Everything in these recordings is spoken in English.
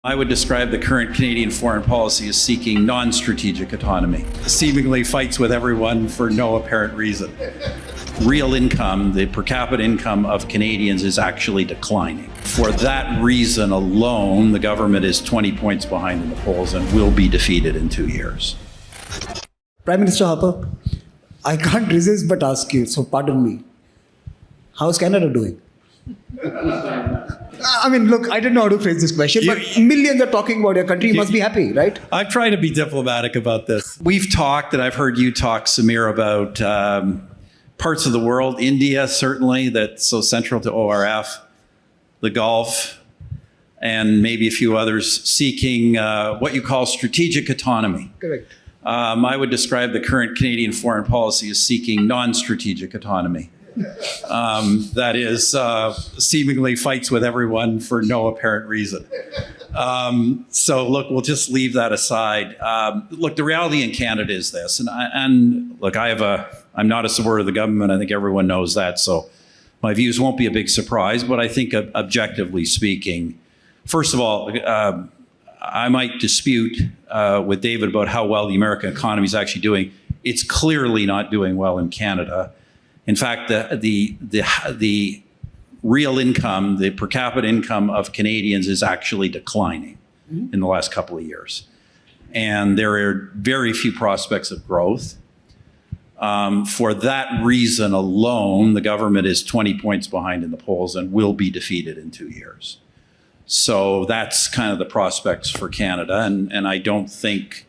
I would describe the current Canadian foreign policy as seeking non-strategic autonomy. Seemingly fights with everyone for no apparent reason. Real income, the per capita income of Canadians is actually declining. For that reason alone, the government is 20 points behind in the polls and will be defeated in 2 years. Prime Minister Harper, I can't resist but ask you, so pardon me. How's Canada doing? I mean, look, I don't know how to phrase this question, but millions are talking about your country. You must be happy, right? I've tried to be diplomatic about this. We've talked, and I've heard you talk, Samir, about parts of the world, India certainly, that's so central to ORF, the Gulf, and maybe a few others seeking what you call strategic autonomy. Correct. I would describe the current Canadian foreign policy as seeking non-strategic autonomy. That is seemingly fights with everyone for no apparent reason. So look, we'll just leave that aside. Look, the reality in Canada is this, and look, I'm not a supporter of the government. I think everyone knows that, so my views won't be a big surprise, but I think objectively speaking, first of all, I might dispute with David about how well the American economy is actually doing. It's clearly not doing well in Canada. In fact, the real income, the per capita income of Canadians is actually declining in the last couple of years. And there are very few prospects of growth. For that reason alone, the government is 20 points behind in the polls and will be defeated in 2 years. So that's kind of the prospects for Canada. And I don't think,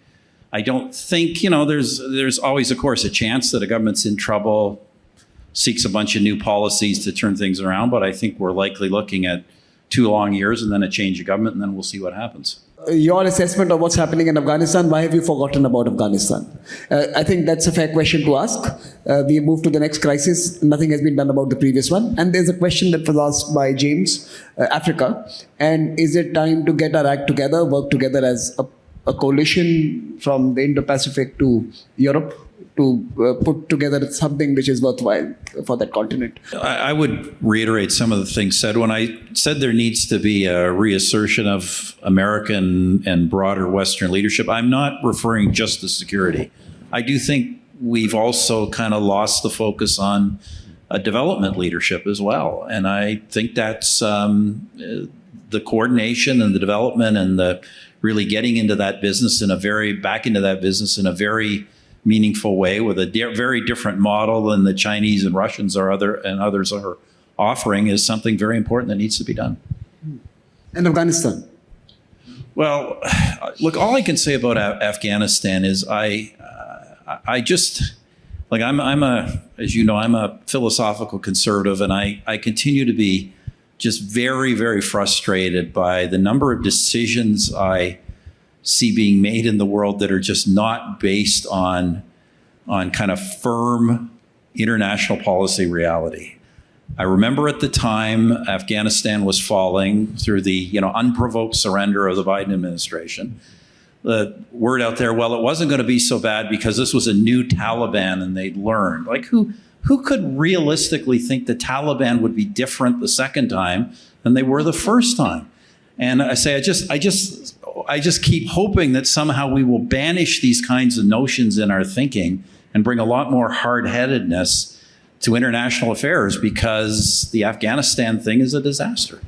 you know, there's always, of course, a chance that a government's in trouble, seeks a bunch of new policies to turn things around, but I think we're likely looking at 2 long years and then a change of government, and then we'll see what happens. Your assessment of what's happening in Afghanistan, why have you forgotten about Afghanistan? I think that's a fair question to ask. We move to the next crisis. Nothing has been done about the previous one. And there's a question that was asked by James, Africa. And is it time to get our act together, work together as a coalition from the Indo-Pacific to Europe, to put together something which is worthwhile for that continent? I would reiterate some of the things said. When I said there needs to be a reassertion of American and broader Western leadership, I'm not referring just to security. I do think we've also kind of lost the focus on development leadership as well. And I think that's the coordination and the development and the really getting into that business back into that business in a very meaningful way with a very different model than the Chinese and Russians and others are offering is something very important that needs to be done. And Afghanistan? Well, look, all I can say about Afghanistan is I just, like as you know, I'm a philosophical conservative, and I continue to be just very, very frustrated by the number of decisions I see being made in the world that are just not based on kind of firm international policy reality. I remember at the time Afghanistan was falling through the unprovoked surrender of the Biden administration. The word out there, well, it wasn't going to be so bad because this was a new Taliban and they'd learned. Like who could realistically think the Taliban would be different the second time than they were the first time? And I say, I just keep hoping that somehow we will banish these kinds of notions in our thinking and bring a lot more hard-headedness to international affairs, because the Afghanistan thing is a disaster.